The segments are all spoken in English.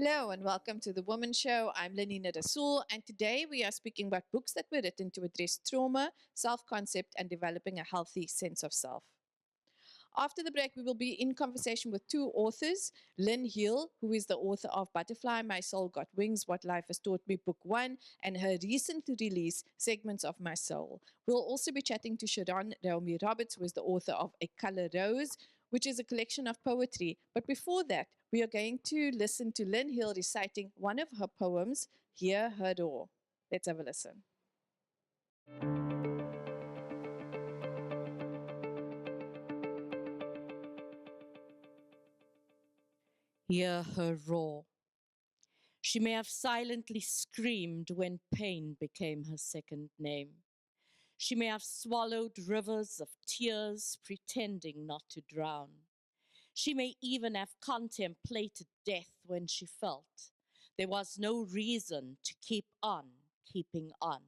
Hello and welcome to the Womxn Show. I'm Lenina Rassool, and today we are speaking about books that were written to address trauma, self-concept, and developing a healthy sense of self. After the break, we will be in conversation with two authors, Lynn, who is the author of Butterfly, My Soul Got Wings, What Life Has Taught Me, Book 1, and her recent release, Segments of My Soul. We'll also be chatting to Cheronne Roberts, who is the author of A Color Rose, which is a collection of poetry. But before that, we are going to listen to Lynn reciting one of her poems, Hear Her Roar. Let's have a listen. Hear her roar. She may have silently screamed when pain became her second name. She may have swallowed rivers of tears, pretending not to drown. She may even have contemplated death when she felt there was no reason to keep on keeping on.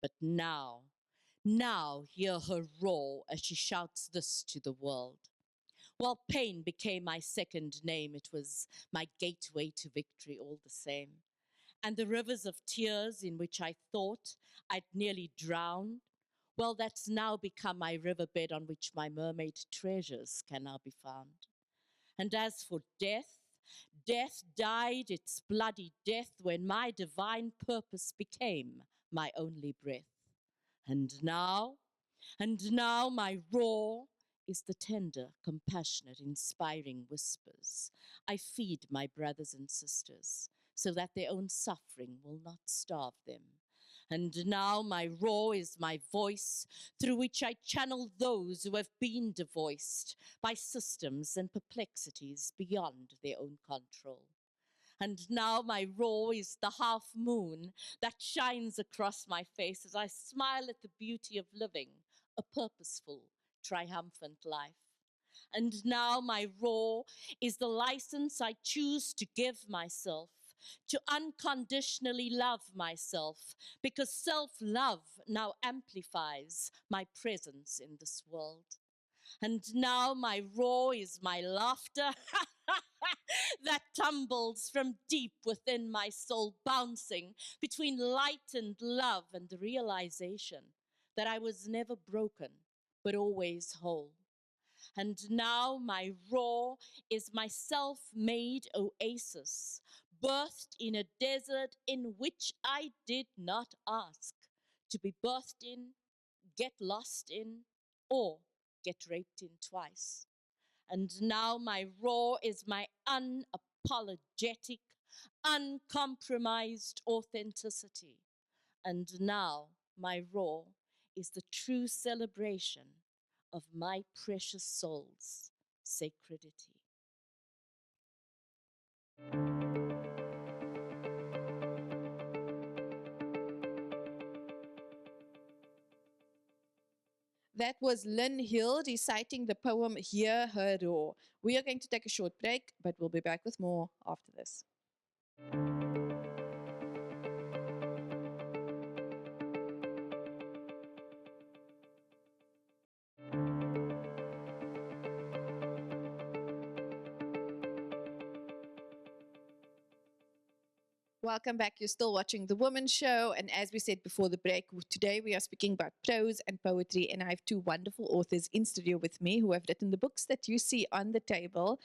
But now hear her roar as she shouts this to the world. While pain became my second name, it was my gateway to victory all the same. And the rivers of tears in which I thought I'd nearly drowned, well, that's now become my riverbed on which my mermaid treasures can now be found. And as for death, death died its bloody death when my divine purpose became my only breath. And now my roar is the tender, compassionate, inspiring whispers I feed my brothers and sisters so that their own suffering will not starve them. And now my roar is my voice through which I channel those who have been devoiced by systems and perplexities beyond their own control. And now my roar is the half moon that shines across my face as I smile at the beauty of living a purposeful, triumphant life. And now my roar is the license I choose to give myself to unconditionally love myself, because self-love now amplifies my presence in this world. And now my roar is my laughter that tumbles from deep within my soul, bouncing between light and love and the realization that I was never broken, but always whole. And now my roar is my self-made oasis, birthed in a desert in which I did not ask to be birthed in, get lost in, or get raped in twice. And now my roar is my unapologetic, uncompromised authenticity. And now my roar is the true celebration of my precious soul's sacredity. That was Lynn reciting the poem Hear Her Roar. We are going to take a short break, but we'll be back with more after this. Welcome back. You're still watching The Womxn Show. And as we said before the break, today we are speaking about prose and poetry. And I have two wonderful authors in studio with me who have written the books that you see on the table.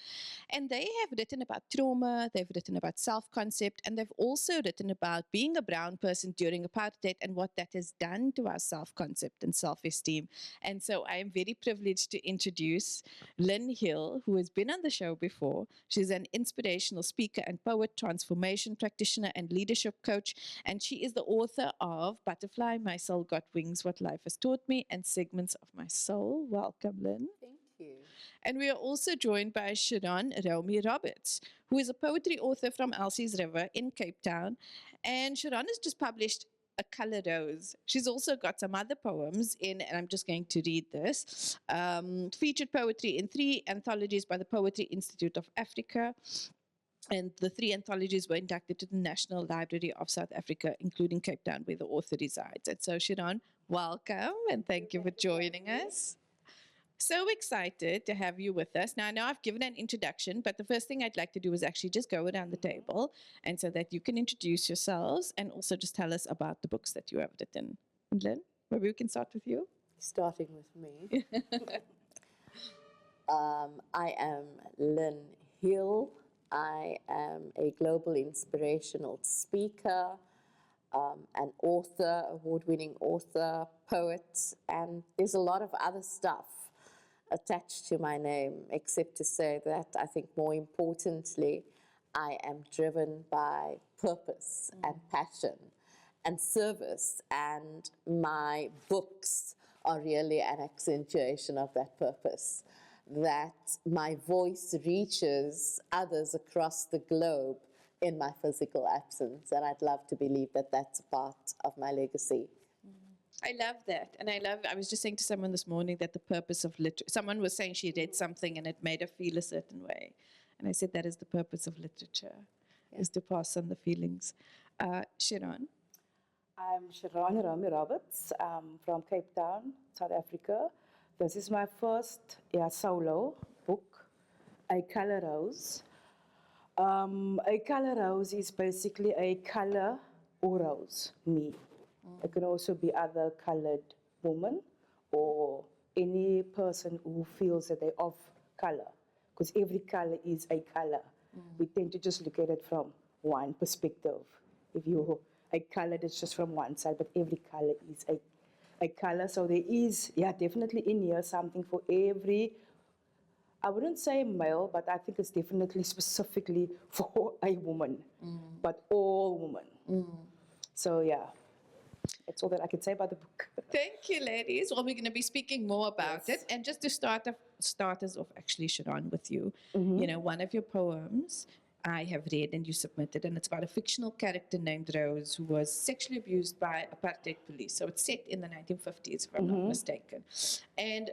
And they have written about trauma, they've written about self-concept, and they've also written about being a brown person during apartheid and what that has done to our self-concept and self-esteem. And so I am very privileged to introduce Lynn, who has been on the show before. She's an inspirational speaker and poet, transformation practitioner, and leadership coach, and she is the author of Butterfly, My Soul Got Wings, What Life Has Taught Me, and Segments of My Soul. Welcome, Lynn. Thank you. And we are also joined by Cheronne Roberts, who is a poetry author from Elsie's River in Cape Town. And Cheronne has just published A Color Rose. She's also got some other poems in, and I'm just going to read this, featured poetry in 3 anthologies by the Poetry Institute of Africa. And the 3 anthologies were inducted to the National Library of South Africa, including Cape Town, where the author resides. And so, Cheronne, welcome, and thank you for joining us. So excited to have you with us. Now, I know I've given an introduction, but the first thing I'd like to do is actually just go around the table and so that you can introduce yourselves and also just tell us about the books that you have written. Lynn, maybe we can start with you. Starting with me. I am Lynn Hill. I am a global inspirational speaker, an author, award-winning author, poet, and there's a lot of other stuff attached to my name, except to say that I think more importantly, I am driven by purpose and passion and service, and my books are really an accentuation of that purpose, that my voice reaches others across the globe in my physical absence, and I'd love to believe that that's a part of my legacy. I love that. And I was just saying to someone this morning that the purpose of literature, someone was saying she read something and it made her feel a certain way. And I said that is the purpose of literature, is to pass on the feelings. Cheronne? I'm Cheronne Roberts from Cape Town, South Africa. This is my first solo book, A Color Rose. A color rose is basically a color or rose, me. It can also be other colored woman or any person who feels that they're of color, because every color is a color. We tend to just look at it from one perspective. If you're a color, that's just from one side, but every color is a color. So there is, definitely in here something for every, I wouldn't say male, but I think it's definitely specifically for a woman, but all women. So that's all that I can say about the book. Thank you, ladies. Well, we're going to be speaking more about it. And just to start us off, actually, Cheronne, with you, you know, one of your poems I have read and you submitted, and it's about a fictional character named Rose who was sexually abused by apartheid police. So it's set in the 1950s, if I'm not mistaken. And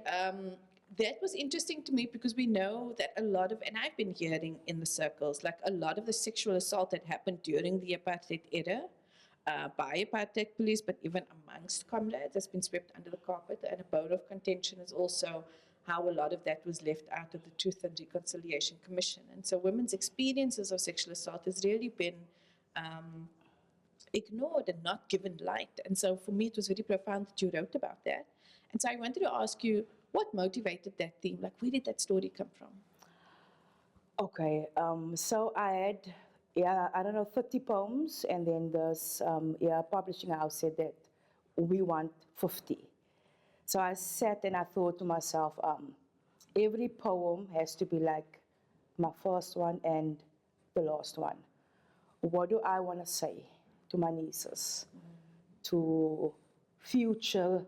that was interesting to me because we know that a lot of, and I've been hearing in the circles, like a lot of the sexual assault that happened during the apartheid era by apartheid police, but even amongst comrades, has been swept under the carpet. And a bone of contention is also how a lot of that was left out of the Truth and Reconciliation Commission. And so women's experiences of sexual assault has really been ignored and not given light. And so for me, it was very profound that you wrote about that. And so I wanted to ask you, what motivated that theme? Like, where did that story come from? Okay, so I had, I don't know, 30 poems, and then this publishing house said that we want 50. So I sat and I thought to myself, every poem has to be like my first one and the last one. What do I want to say to my nieces, to future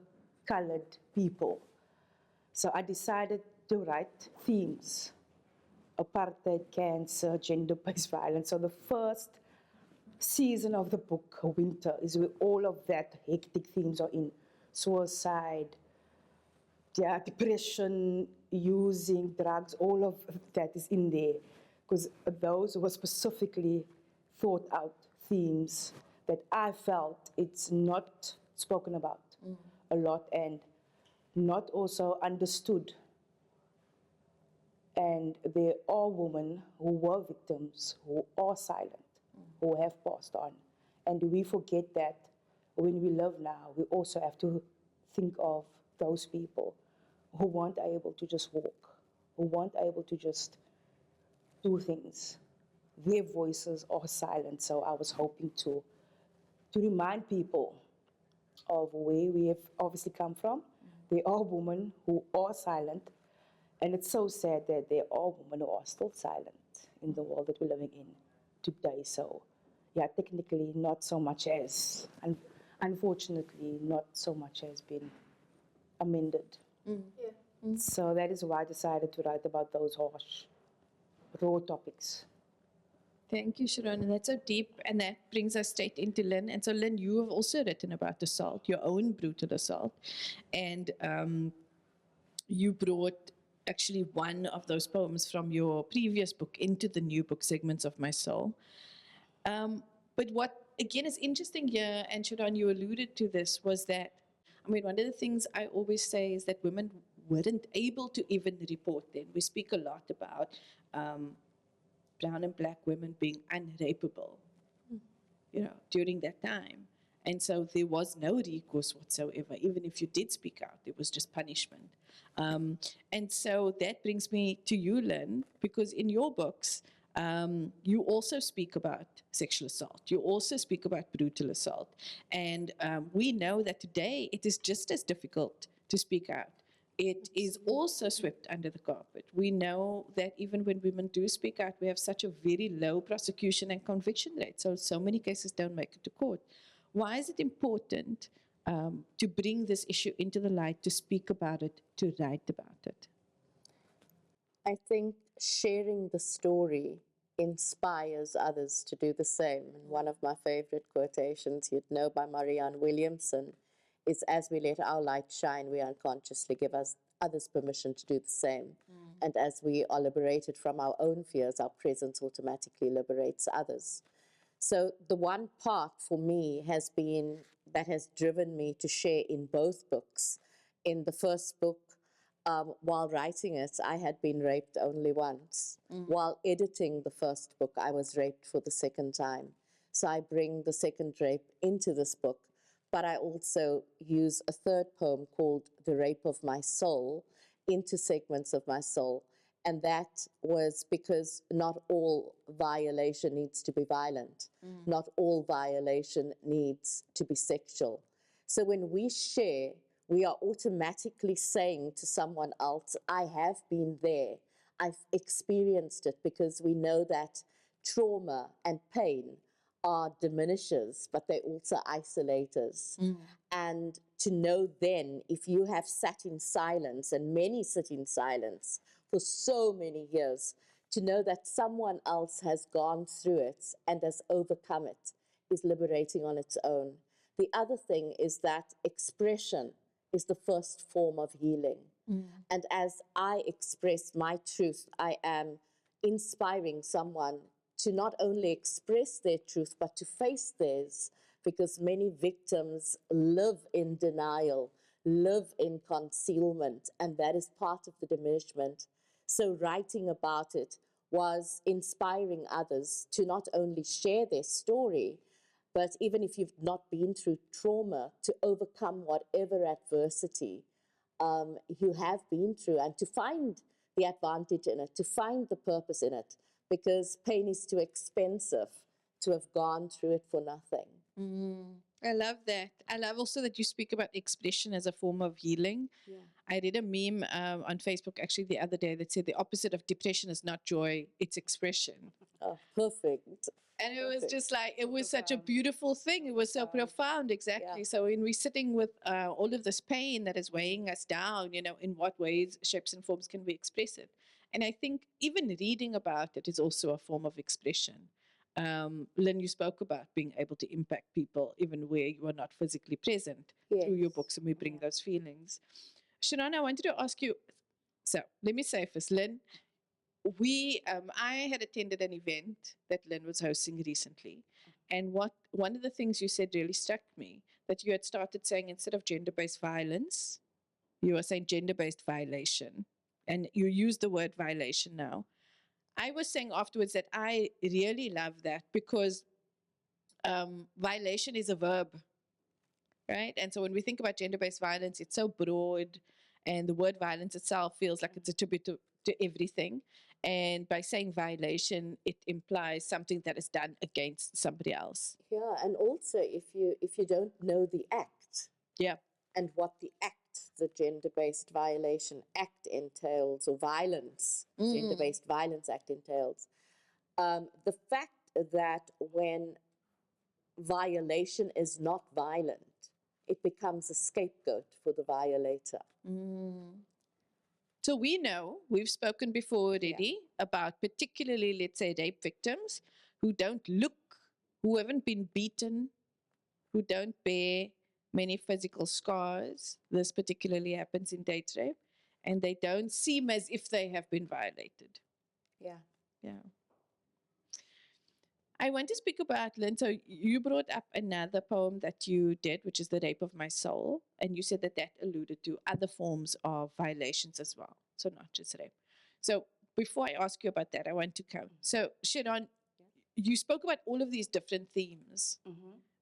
colored people? So I decided to write themes: apartheid, cancer, gender-based violence. So the first season of the book, Winter, is where all of that hectic themes are in. Suicide, depression, using drugs, all of that is in there. Because those were specifically thought out themes that I felt it's not spoken about a lot and not also understood. And there are women who were victims, who are silent, who have passed on. And we forget that when we live now, we also have to think of those people who weren't able to just walk, who weren't able to just do things. Their voices are silent. So I was hoping to remind people of where we have obviously come from. There are women who are silent, and it's so sad that there are women who are still silent in the world that we're living in today. So, technically not so much as, and unfortunately not so much has been amended. So that is why I decided to write about those harsh, raw topics. Thank you, Cheronne. And that's so deep, and that brings us straight into Lynn. And so, Lynn, you have also written about assault, your own brutal assault, and you brought actually one of those poems from your previous book into the new book, Segments of My Soul. But what, again, is interesting here, and Cheronne, you alluded to this, was that, I mean, one of the things I always say is that women weren't able to even report then. We speak a lot about brown and black women being unrapeable, during that time. And so there was no recourse whatsoever. Even if you did speak out, it was just punishment. And so that brings me to you, Lynn, because in your books, you also speak about sexual assault. You also speak about brutal assault. And we know that today it is just as difficult to speak out. It is also swept under the carpet. We know that even when women do speak out, we have such a very low prosecution and conviction rate. So many cases don't make it to court. Why is it important to bring this issue into the light, to speak about it, to write about it? I think sharing the story inspires others to do the same. And one of my favorite quotations, you'd know, by Marianne Williamson, is, as we let our light shine, we unconsciously give others permission to do the same. And as we are liberated from our own fears, our presence automatically liberates others. So the one part for me has been, that has driven me to share in both books. In the first book, while writing it, I had been raped only once. While editing the first book, I was raped for the second time. So I bring the second rape into this book, but I also use a third poem called The Rape of My Soul into segments of my soul. And that was because not all violation needs to be violent. Not all violation needs to be sexual. So when we share, we are automatically saying to someone else, I have been there, I've experienced it, because we know that trauma and pain are diminishers, but they're also isolators. And to know then, if you have sat in silence, and many sit in silence for so many years, to know that someone else has gone through it and has overcome it is liberating on its own. The other thing is that expression is the first form of healing. And as I express my truth, I am inspiring someone to not only express their truth, but to face theirs, because many victims live in denial, live in concealment, and that is part of the diminishment. So writing about it was inspiring others to not only share their story, but even if you've not been through trauma, to overcome whatever adversity you have been through, and to find the advantage in it, to find the purpose in it, because pain is too expensive to have gone through it for nothing. I love that. I love also that you speak about expression as a form of healing. I read a meme on Facebook actually the other day that said the opposite of depression is not joy, it's expression. Oh, perfect. And it was just like, it was such a beautiful thing. It was so profound, exactly. Yeah. So when we're sitting with all of this pain that is weighing us down, in what ways, shapes and forms can we express it? And I think even reading about it is also a form of expression. Lynn, you spoke about being able to impact people even where you are not physically present through your books, and we bring those feelings. Cheronne, I wanted to ask you, so let me say first, Lynn, I had attended an event that Lynn was hosting recently, and one of the things you said really struck me, that you had started saying instead of gender-based violence, you were saying gender-based violation, and you used the word violation now. I was saying afterwards that I really love that, because violation is a verb, right? And so when we think about gender-based violence, it's so broad, and the word violence itself feels like it's attributed to everything. And by saying violation, it implies something that is done against somebody else. Yeah, and also if you don't know the act, and what the act, the gender-based violation act entails, or violence, gender-based violence act entails, the fact that when violation is not violent, it becomes a scapegoat for the violator. So we know, we've spoken before already about particularly, let's say, rape victims who don't look, who haven't been beaten, who don't bear many physical scars. This particularly happens in date rape, and they don't seem as if they have been violated. Yeah. I want to speak about, Lynn. So you brought up another poem that you did, which is The Rape of My Soul. And you said that that alluded to other forms of violations as well. So not just rape. So before I ask you about that, I want to come. So Cheronne, you spoke about all of these different themes,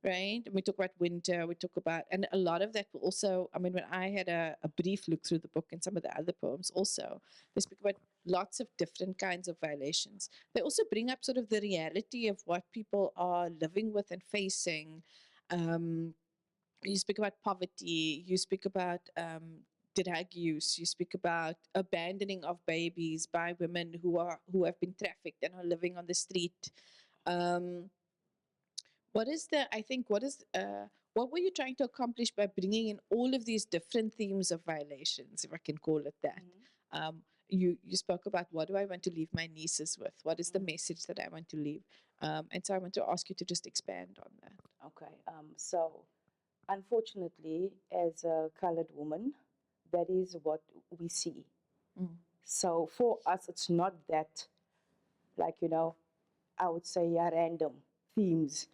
right? And we talk about winter, we talk about, and a lot of that will also, I mean, when I had a brief look through the book and some of the other poems also, they speak about lots of different kinds of violations. They also bring up sort of the reality of what people are living with and facing. You speak about poverty, you speak about drug use, you speak about abandoning of babies by women who have been trafficked and are living on the street. Um, what is the, I think, what were you trying to accomplish by bringing in all of these different themes of violations, if I can call it that? You spoke about, what do I want to leave my nieces with? What is the message that I want to leave? And so I want to ask you to just expand on that. Okay. So, unfortunately, as a colored woman, that is what we see. So for us, it's not that, like, I would say, random themes.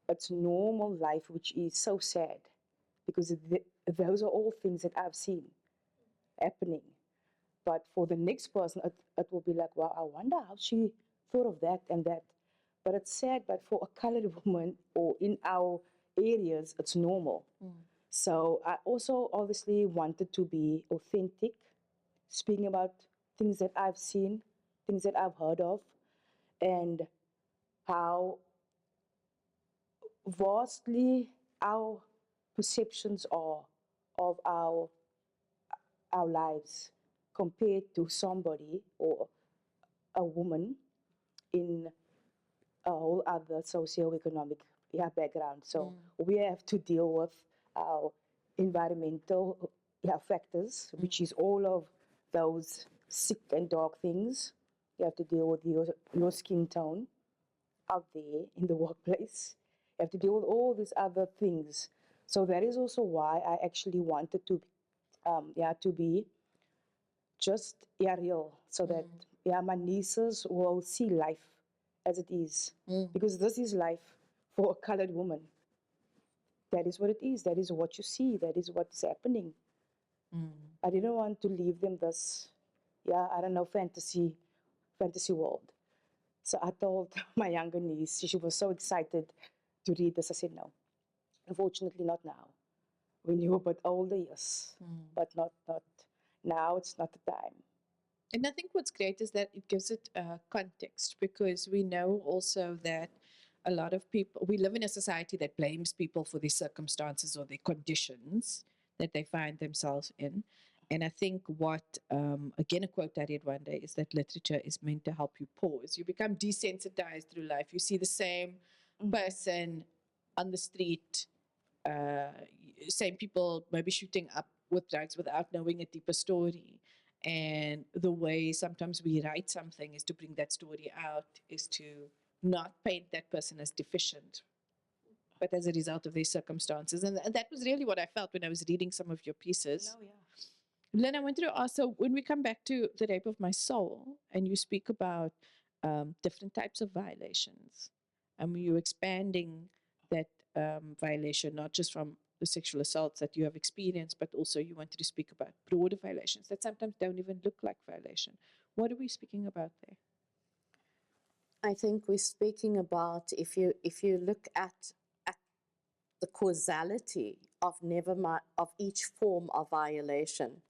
It's normal life, which is so sad because those are all things that I've seen happening. But for the next person, it will be like, wow, I wonder how she thought of that and that. But it's sad, but for a colored woman or in our areas, it's normal. So I also obviously wanted to be authentic, speaking about things that I've seen, things that I've heard of, and how vastly our perceptions are of our lives compared to somebody or a woman in a whole other socioeconomic background. So we have to deal with our environmental factors, which is all of those sick and dark things. You have to deal with your skin tone out there in the workplace. You have to deal with all these other things. So that is also why I actually wanted to be just real, so that my nieces will see life as it is, because this is life for a colored woman. That is what it is. That is what you see. That is what's happening. I didn't want to leave them this, I don't know, fantasy world. So I told my younger niece, she was so excited to read this. I said, no, unfortunately not now. When you're a bit older, yes, but not now. It's not the time. And I think what's great is that it gives it context, because we know also that a lot of people, we live in a society that blames people for their circumstances or their conditions that they find themselves in. And I think what, again, a quote I read one day is that literature is meant to help you pause. You become desensitized through life. You see the same person on the street, same people maybe shooting up with drugs without knowing a deeper story. And the way sometimes we write something is to bring that story out, is to not paint that person as deficient, but as a result of their circumstances. And that was really what I felt when I was reading some of your pieces. No, yeah. Lynn, I wanted to ask, so when we come back to The Rape of My Soul, and you speak about different types of violations, and you're expanding that violation, not just from the sexual assaults that you have experienced, but also you wanted to speak about broader violations that sometimes don't even look like violation. What are we speaking about there? I think we're speaking about, if you look at the causality of of each form of violation,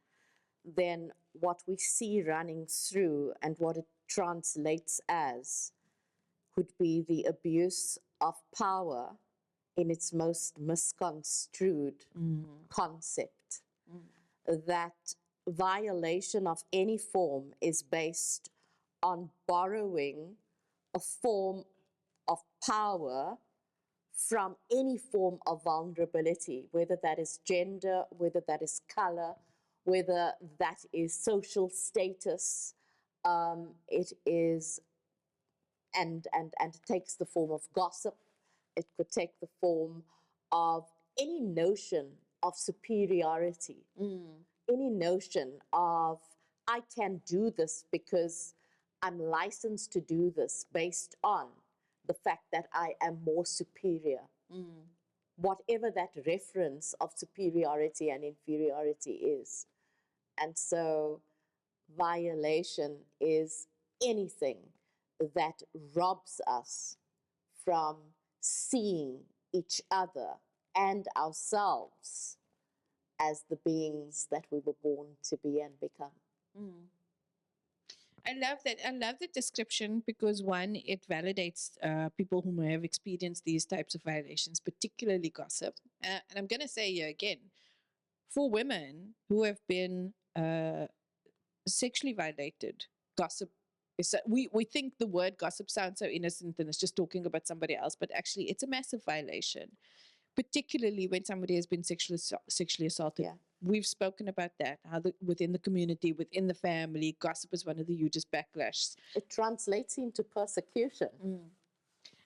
then what we see running through and what it translates as could be the abuse of power in its most misconstrued concept. That violation of any form is based on borrowing a form of power from any form of vulnerability, whether that is gender, whether that is color, whether that is social status. It is, and it takes the form of gossip. It could take the form of any notion of superiority, any notion of, I can do this because I'm licensed to do this based on the fact that I am more superior. Whatever that reference of superiority and inferiority is. And so violation is anything that robs us from seeing each other and ourselves as the beings that we were born to be and become. I love that. I love the description because one, it validates people who may have experienced these types of violations, particularly gossip. And I'm going to say here again, for women who have been sexually violated, gossip is. We think the word gossip sounds so innocent and it's just talking about somebody else, but actually, it's a massive violation, particularly when somebody has been sexually assaulted. Yeah. We've spoken about that, how within the community, within the family, gossip is one of the hugest backlashes. It translates into persecution.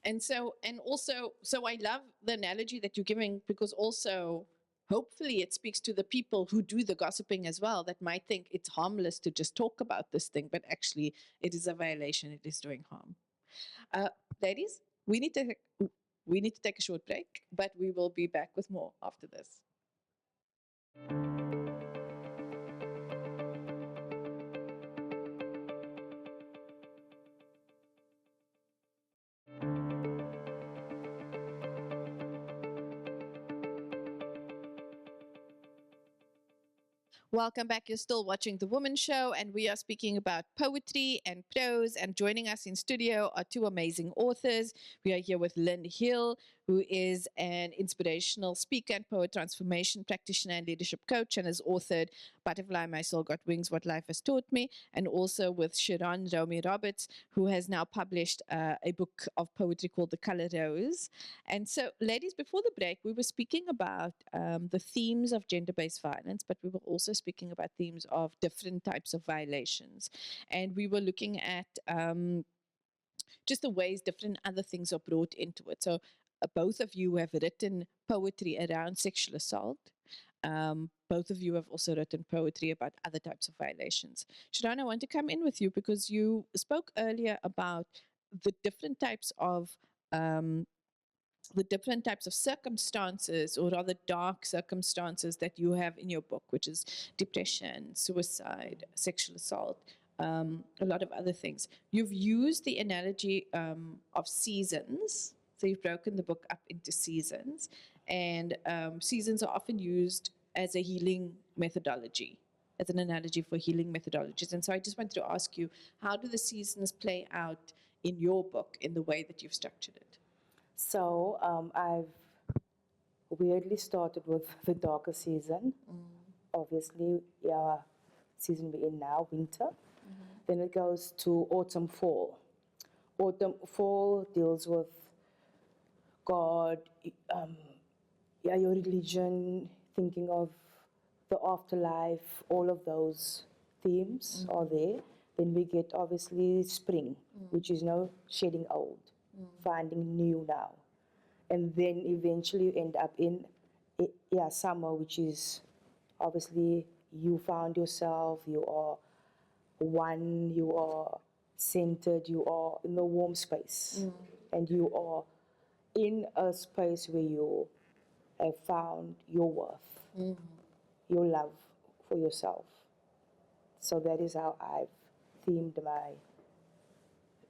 And so I love the analogy that you're giving because also, hopefully, it speaks to the people who do the gossiping as well that might think it's harmless to just talk about this thing, but actually, it is a violation. It is doing harm. Ladies, we need to take a short break, but we will be back with more after this. Welcome back. You're still watching The Womxn Show, and we are speaking about poetry and prose. And joining us in studio are two amazing authors. We are here with Lynn Hill, who is an inspirational speaker and poet, transformation practitioner and leadership coach, and has authored Butterfly, My Soul Got Wings, What Life Has Taught Me, and also with Cheronne Roberts, who has now published a book of poetry called The Color Rose. And so, ladies, before the break, we were speaking about the themes of gender-based violence, but we were also speaking about themes of different types of violations. And we were looking at just the ways different other things are brought into it. So both of you have written poetry around sexual assault. Both of you have also written poetry about other types of violations. Cheronne, I want to come in with you because you spoke earlier about the different types of circumstances, or rather dark circumstances, that you have in your book, which is depression, suicide, sexual assault, a lot of other things. You've used the analogy of seasons. So you've broken the book up into seasons, and seasons are often used as a healing methodology, as an analogy for healing methodologies. And so I just wanted to ask you, how do the seasons play out in your book in the way that you've structured it? So I've weirdly started with the darker season. Obviously, yeah, season we're in now, winter. Then it goes to autumn, fall. Autumn, fall deals with God, your religion, thinking of the afterlife, all of those themes are there. Then we get obviously spring, which is now shedding old, finding new now. And then eventually you end up in summer, which is obviously you found yourself, you are one, you are centered, you are in the warm space. And you are in a space where you have found your worth, your love for yourself. So that is how I've themed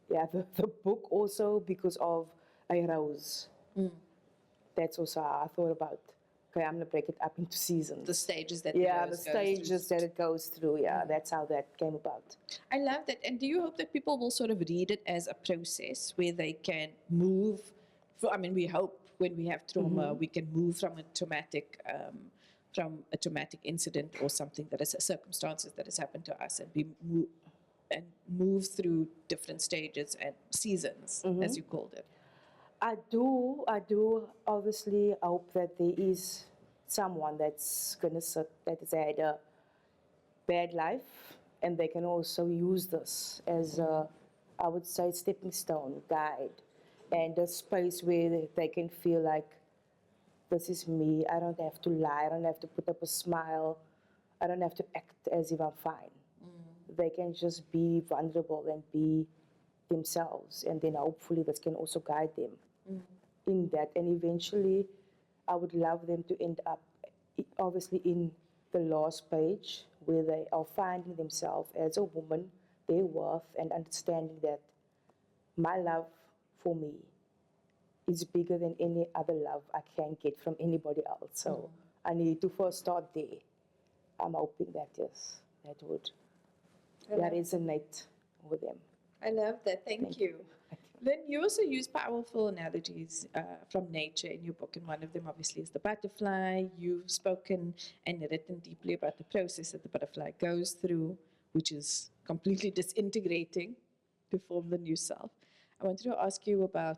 the book also, because of a rose. That's also how I thought about, okay, I'm going to break it up into seasons. The stages that the stages that it goes through. That's how that came about. I love that. And do you hope that people will sort of read it as a process where they can move? We hope when we have trauma, we can move from a traumatic incident or something that is circumstances that has happened to us, and move through different stages and seasons, as you called it. I do obviously hope that there is someone that's that has had a bad life, and they can also use this as a, I would say, stepping stone, guide, and a space where they can feel like, this is me, I don't have to lie, I don't have to put up a smile, I don't have to act as if I'm fine. They can just be vulnerable and be themselves, and then hopefully this can also guide them in that. And eventually, I would love them to end up, obviously, in the last page where they are finding themselves as a woman, their worth, and understanding that my love for me is bigger than any other love I can get from anybody else. So I need to first start there. I'm hoping that, yes, that would resonate with them. I love that. Thank you. Lynn, you also use powerful analogies from nature in your book, and one of them obviously is the butterfly. You've spoken and written deeply about the process that the butterfly goes through, which is completely disintegrating to form the new self. I wanted to ask you about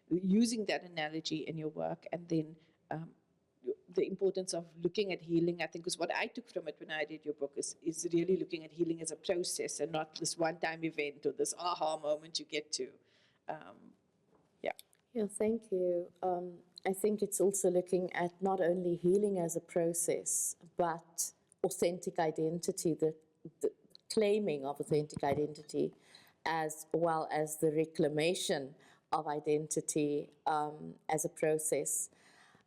using that analogy in your work, and then the importance of looking at healing. I think is what I took from it when I read your book is really looking at healing as a process and not this one-time event or this aha moment you get to. Yeah, thank you. I think it's also looking at not only healing as a process, but authentic identity, the claiming of authentic identity, as well as the reclamation of identity as a process.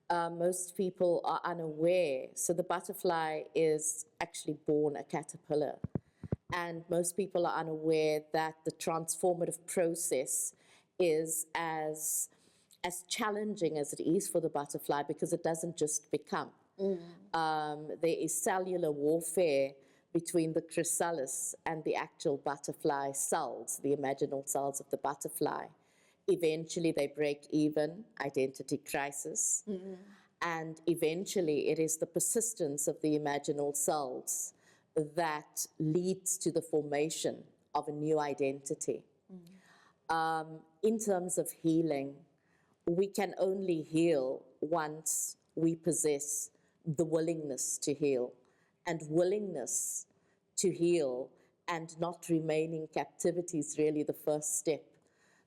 Most people are unaware. So the butterfly is actually born a caterpillar. And most people are unaware that the transformative process is as challenging as it is for the butterfly, because it doesn't just become. There is cellular warfare between the chrysalis and the actual butterfly cells, the imaginal cells of the butterfly. Eventually they break even, identity crisis. And eventually it is the persistence of the imaginal cells that leads to the formation of a new identity. In terms of healing, we can only heal once we possess the willingness to heal. And willingness to heal and not remain in captivity is really the first step.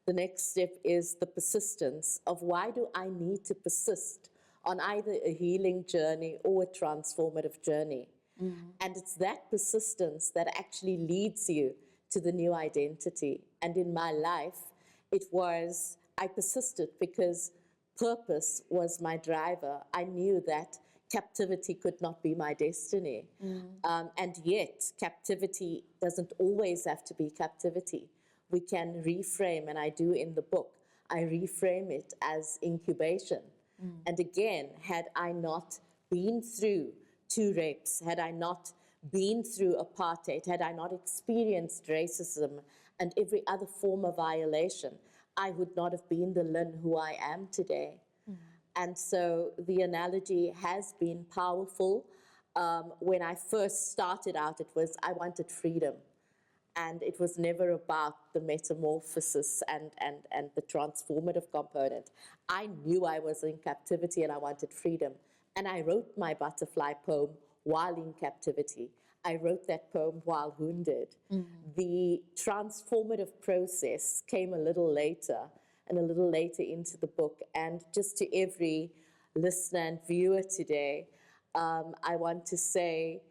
The next step is the persistence of why do I need to persist on either a healing journey or a transformative journey. And it's that persistence that actually leads you to the new identity. And in my life, it was, I persisted because purpose was my driver. I knew that captivity could not be my destiny. And yet, captivity doesn't always have to be captivity. We can reframe, and I do in the book, I reframe it as incubation. And again, had I not been through 2 rapes, had I not been through apartheid, had I not experienced racism and every other form of violation, I would not have been the Lynn who I am today. And so the analogy has been powerful. When I first started out, it was I wanted freedom. And it was never about the metamorphosis and the transformative component. I knew I was in captivity and I wanted freedom. And I wrote my butterfly poem while in captivity. I wrote that poem while wounded. The transformative process came a little later and a little later into the book. And just to every listener and viewer today, I want to say,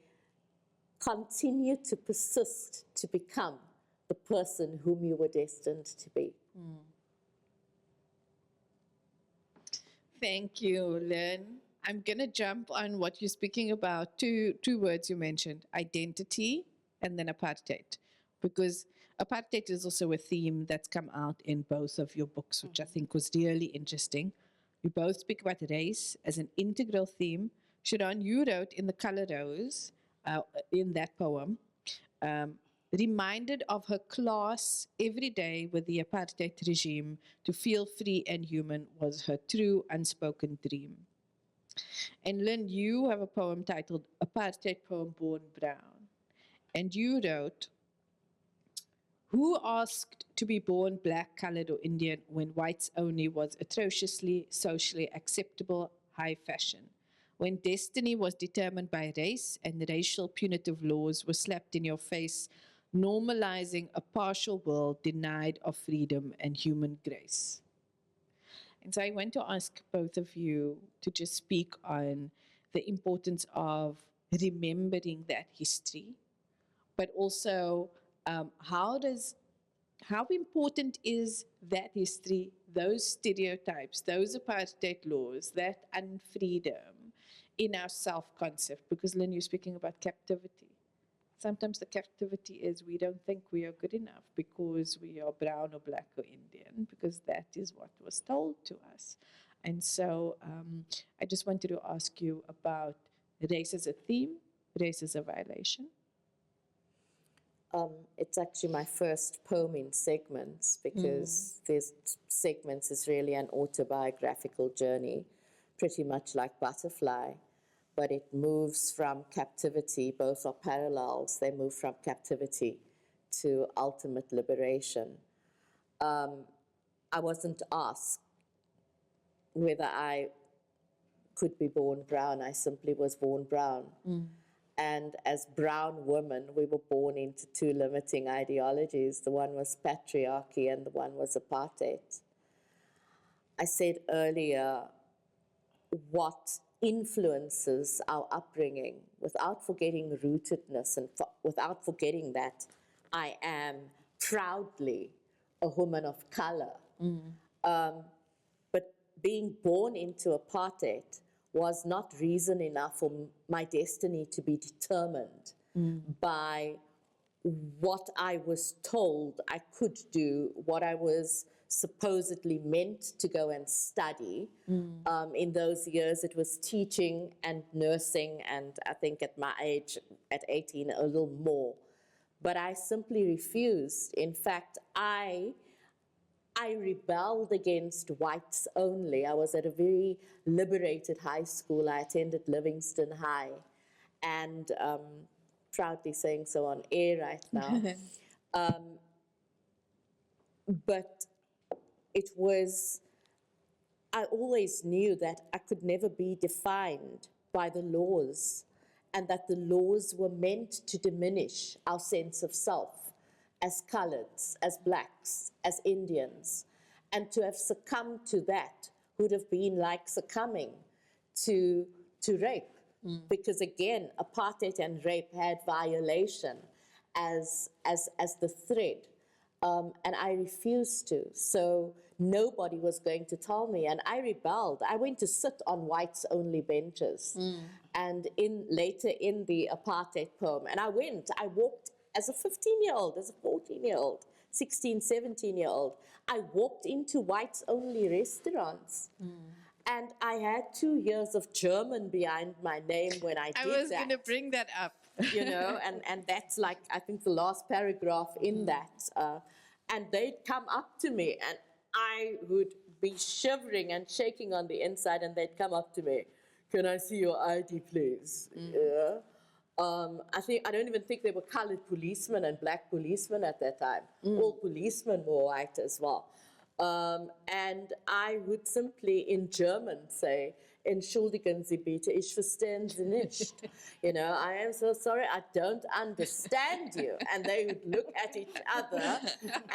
continue to persist to become the person whom you were destined to be. Thank you, Lynn. I'm going to jump on what you're speaking about. Two words you mentioned, identity and then apartheid. Because apartheid is also a theme that's come out in both of your books, which I think was really interesting. You both speak about race as an integral theme. Cheronne, you wrote in The Color Rose, in that poem, reminded of her class every day with the apartheid regime, to feel free and human was her true unspoken dream. And Lynn, you have a poem titled Apartheid Poem Born Brown. And you wrote, who asked to be born black, colored, or Indian when whites only was atrociously socially acceptable high fashion? When destiny was determined by race and racial punitive laws were slapped in your face, normalizing a partial world denied of freedom and human grace. And so I want to ask both of you to just speak on the importance of remembering that history, but also how does how important is that history, those stereotypes, those apartheid laws, that unfreedom in our self-concept? Because Lynn, you're speaking about captivity. Sometimes the captivity is we don't think we are good enough because we are brown or black or Indian, because that is what was told to us. And so I just wanted to ask you about race as a theme, race as a violation. It's actually my first poem in segments, because there's segments is really an autobiographical journey, pretty much like Butterfly, but it moves from captivity. Both are parallels. They move from captivity to ultimate liberation. I wasn't asked whether I could be born brown. I simply was born brown. And as brown women, we were born into two limiting ideologies. The one was patriarchy and the one was apartheid. I said earlier what influences our upbringing, without forgetting rootedness and without forgetting that I am proudly a woman of color. But being born into apartheid was not reason enough for my destiny to be determined by what I was told I could do, what I was supposedly meant to go and study. In those years, it was teaching and nursing, and I think at my age, at 18, a little more. But I simply refused. In fact, I rebelled against whites only. I was at a very liberated high school. I attended Livingston High, and proudly saying so on air right now. But it was, I always knew that I could never be defined by the laws, and that the laws were meant to diminish our sense of self as coloreds, as blacks, as Indians. And to have succumbed to that would have been like succumbing to rape. Because again, apartheid and rape had violation as the thread. And I refused to. So nobody was going to tell me. And I rebelled. I went to sit on whites-only benches. And later in the apartheid poem, and I walked as a 15-year-old, as a 14-year-old, 16, 17-year-old, I walked into whites-only restaurants. And I had 2 years of German behind my name when I did that. I was going to bring that up. You know, and that's like, I think, the last paragraph in that. And they'd come up to me, and I would be shivering and shaking on the inside, and they'd come up to me, "Can I see your ID, please?" Yeah. I don't even think there were colored policemen and black policemen at that time. All policemen were white as well. And I would simply, in German, say, "Entschuldigen Sie bitte, ich verstehe Sie nicht." You know, "I am so sorry, I don't understand you." And they would look at each other,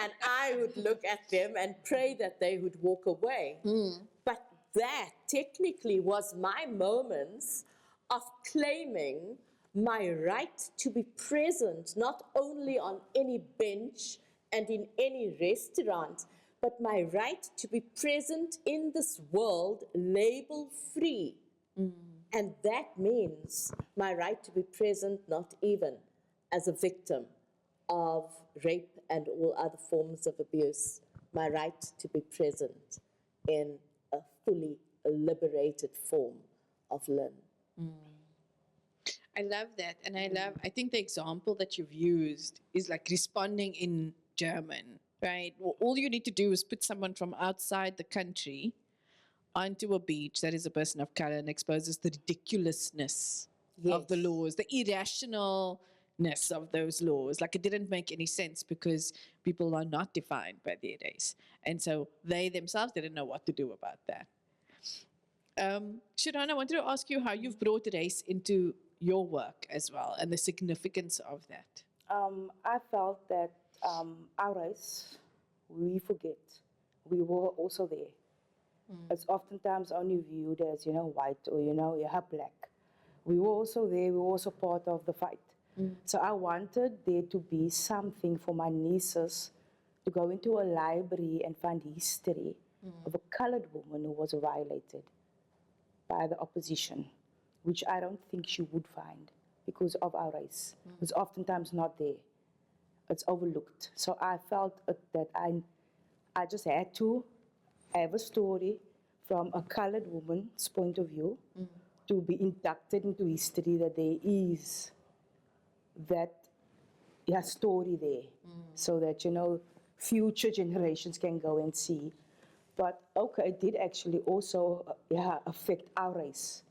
and I would look at them and pray that they would walk away. But that technically was my moments of claiming my right to be present, not only on any bench and in any restaurant, but my right to be present in this world label-free. And that means my right to be present not even as a victim of rape and all other forms of abuse. My right to be present in a fully liberated form of Lynn. I love that. And I think the example that you've used is like responding in German, right? Well, all you need to do is put someone from outside the country onto a beach that is a person of color and exposes the ridiculousness of the laws, the irrationalness of those laws. Like, it didn't make any sense because people are not defined by their race. And so they themselves didn't know what to do about that. Cheronne, I wanted to ask you how you've brought race into your work as well and the significance of that. I felt that our race, we forget. We were also there. It's oftentimes only viewed as, white or, black. We were also there. We were also part of the fight. So I wanted there to be something for my nieces to go into a library and find history of a colored woman who was violated by the opposition, which I don't think she would find because of our race. It's oftentimes not there. It's overlooked. So I felt that I just had to have a story from a colored woman's point of view to be inducted into history, that there is that story there, so that, you know, future generations can go and see. But okay, it did actually also affect our race.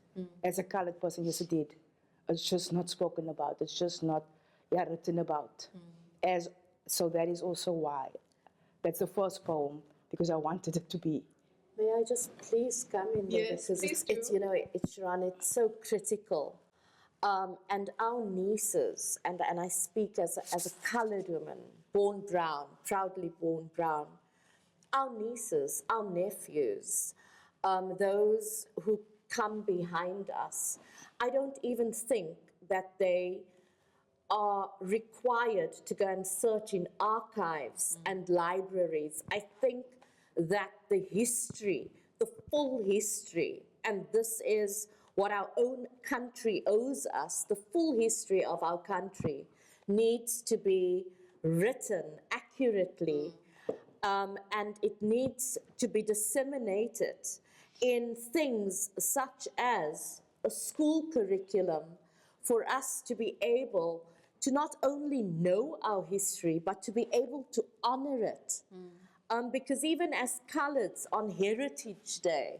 As a colored person, yes, it did. It's just not spoken about. It's just not written about. So that is also why. That's the first poem, because I wanted it to be. May I just please come in there? Yes, Because please it's do. you know, it's Cheronne, it's so critical. And our nieces, and I speak as a colored woman, born brown, proudly born brown, our nieces, our nephews, those who come behind us, I don't even think that they are required to go and search in archives and libraries. I think that the history, the full history, and this is what our own country owes us, the full history of our country needs to be written accurately, and it needs to be disseminated in things such as a school curriculum for us to be able to not only know our history, but to be able to honor it. Because even as coloreds on Heritage Day,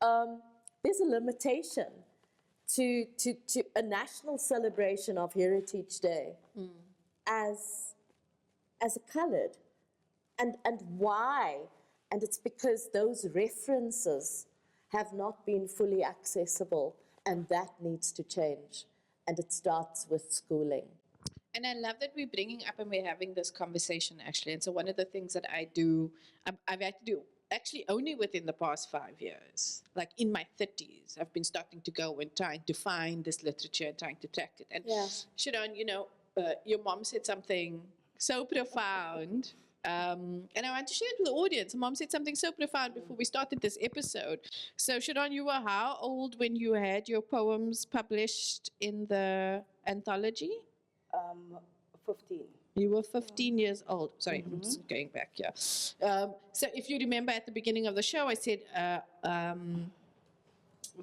there's a limitation to a national celebration of Heritage Day as a colored. And why? And it's because those references have not been fully accessible, and that needs to change. And it starts with schooling. And I love that we're bringing up and we're having this conversation, actually. And so one of the things that I do, I've had to do actually only within the past 5 years, like in my 30s, I've been starting to go and trying to find this literature and trying to track it. And Cheronne, you know, your mom said something so profound. And I want to share it with the audience. Mom said something so profound before we started this episode. So, Cheronne, you were how old when you had your poems published in the anthology? 15. You were 15 years old. Sorry, I'm just going back here. So if you remember at the beginning of the show, I said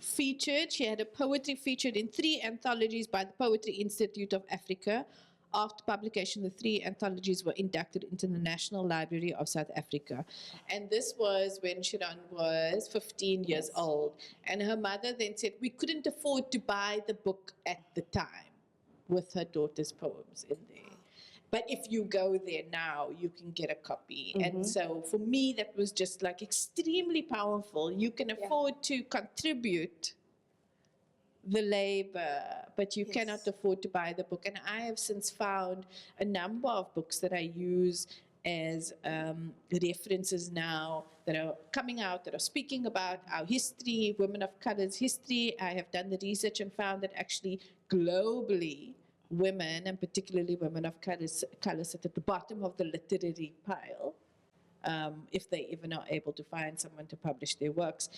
featured. She had a poetry featured in 3 anthologies by the Poetry Institute of Africa. After publication, the 3 anthologies were inducted into the National Library of South Africa. And this was when Cheronne was 15 years old. And her mother then said, we couldn't afford to buy the book at the time with her daughter's poems in there. But if you go there now, you can get a copy. And so for me, that was just like extremely powerful. You can afford to contribute the labor, but you cannot afford to buy the book. And I have since found a number of books that I use as references now that are coming out, that are speaking about our history, women of color's history. I have done the research and found that actually globally, women, and particularly women of color, sit at the bottom of the literary pile, if they even are able to find someone to publish their works.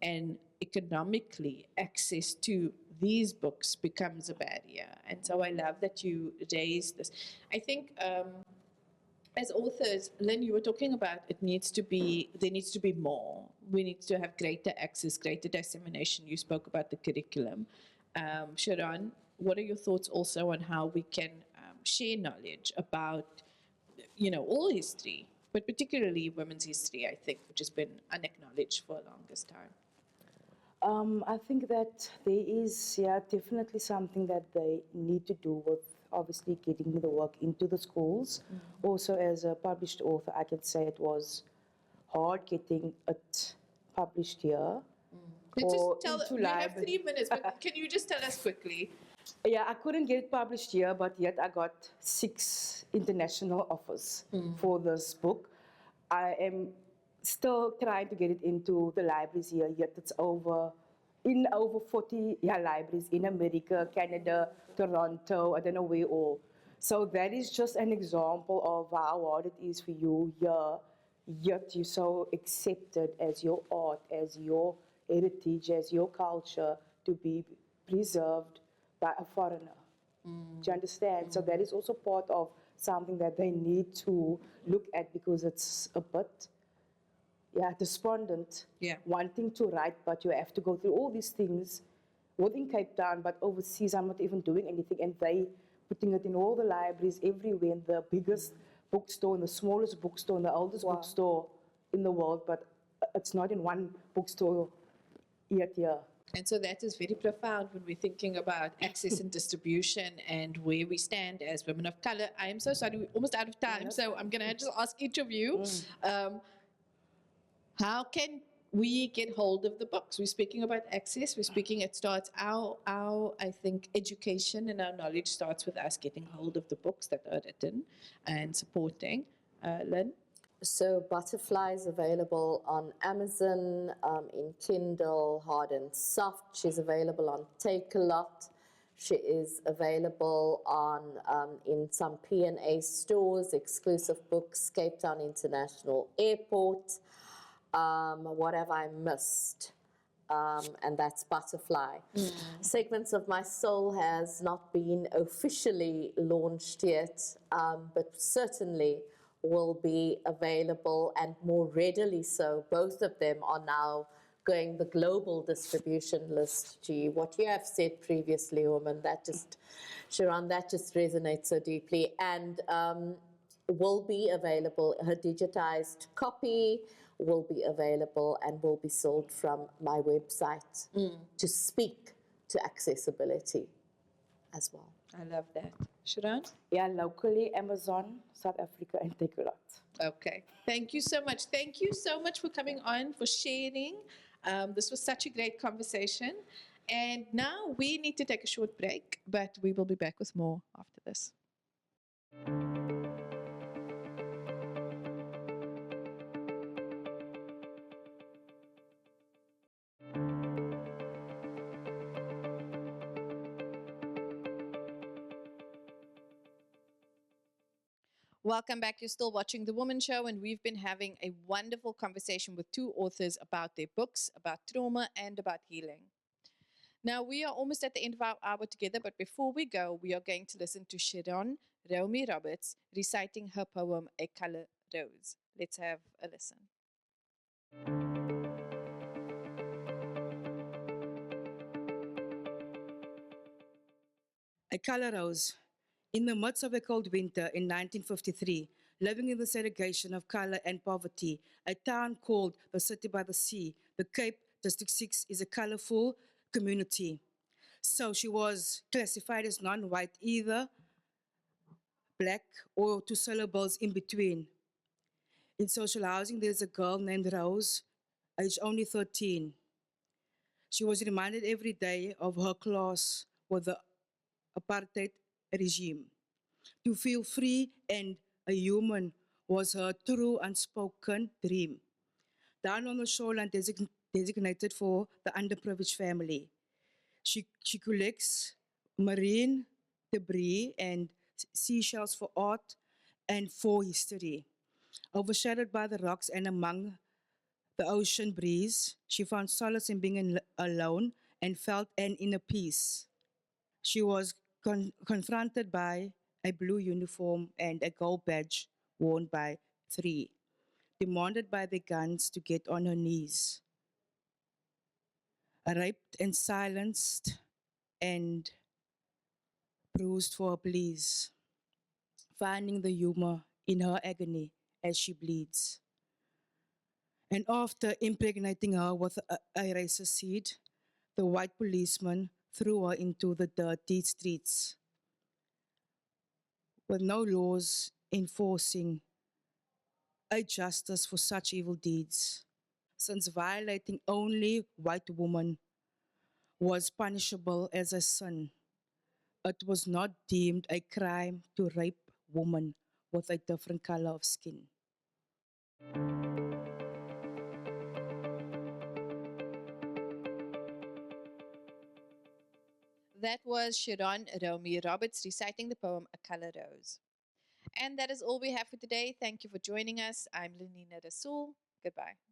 And economically, access to these books becomes a barrier. And so I love that you raised this. I think as authors, Lynn, you were talking about there needs to be more. We need to have greater access, greater dissemination. You spoke about the curriculum. Cheronne, what are your thoughts also on how we can share knowledge about, you know, all history, but particularly women's history, I think, which has been unacknowledged for the longest time? I think that there is, definitely something that they need to do with obviously getting the work into the schools. Also, as a published author, I can say it was hard getting it published here. Just tell into you have library. 3 minutes, but can you just tell us quickly? Yeah, I couldn't get it published here, but yet I got 6 international offers for this book. I am still trying to get it into the libraries here, yet it's over 40 libraries in America, Canada, Toronto, I don't know where all. So that is just an example of how hard it is for you here, yet you're so accepted as your art, as your heritage, as your culture to be preserved by a foreigner. Do you understand? So that is also part of something that they need to look at because it's a bit, despondent. Yeah. Wanting to write, but you have to go through all these things within Cape Town, but overseas I'm not even doing anything, and they putting it in all the libraries everywhere, in the biggest bookstore, in the smallest bookstore, in the oldest bookstore in the world, but it's not in one bookstore yet here. And so that is very profound when we're thinking about access and distribution and where we stand as women of color. I am so sorry, we're almost out of time, so I'm going to just ask each of you, how can we get hold of the books? We're speaking about access. We're speaking, it starts our I think, education and our knowledge starts with us getting hold of the books that are written and supporting. Lynn? So Butterfly is available on Amazon, in Kindle, hard and soft. She's available on Take-A-Lot. She is available on in some P&A stores, exclusive books, Cape Town International Airport. What have I missed? And that's Butterfly. Segments of My Soul has not been officially launched yet, but certainly will be available and more readily so. Both of them are now going the global distribution list. Gee, what you have said previously, woman, that just, Cheronne, that just resonates so deeply, and will be available. Her digitized copy will be available and will be sold from my website to speak to accessibility as well. I love that. Cheronne? Yeah, locally, Amazon, South Africa, and Take-A-Lot. Okay. Thank you so much. Thank you so much for coming on, for sharing. This was such a great conversation. And now we need to take a short break, but we will be back with more after this. Welcome back. You're still watching The Womxn Show, and we've been having a wonderful conversation with two authors about their books, about trauma, and about healing. Now, we are almost at the end of our hour together, but before we go, we are going to listen to Cheronne Roberts reciting her poem, A Color Rose. Let's have a listen. A color rose. In the midst of a cold winter in 1953, living in the segregation of color and poverty, a town called the City by the Sea, the Cape, District 6, is a colorful community. So she was classified as non-white, either black or two syllables in between. In social housing, there's a girl named Rose, aged only 13. She was reminded every day of her class with the apartheid regime. To feel free and a human was her true unspoken dream. Down on the shoreline designated for the underprivileged family, she collects marine debris and seashells for art and for history. Overshadowed by the rocks and among the ocean breeze, she found solace in being alone and felt an inner peace. She was confronted by a blue uniform and a gold badge worn by 3, demanded by the guns to get on her knees. Raped and silenced and bruised for her pleas, finding the humor in her agony as she bleeds. And after impregnating her with a racist seed, the white policeman threw her into the dirty streets. With no laws enforcing a justice for such evil deeds, since violating only white women was punishable as a sin, it was not deemed a crime to rape women with a different color of skin. That was Cheronne Roberts reciting the poem A Color Rose. And that is all we have for today. Thank you for joining us. I'm Lenina Rassool. Goodbye.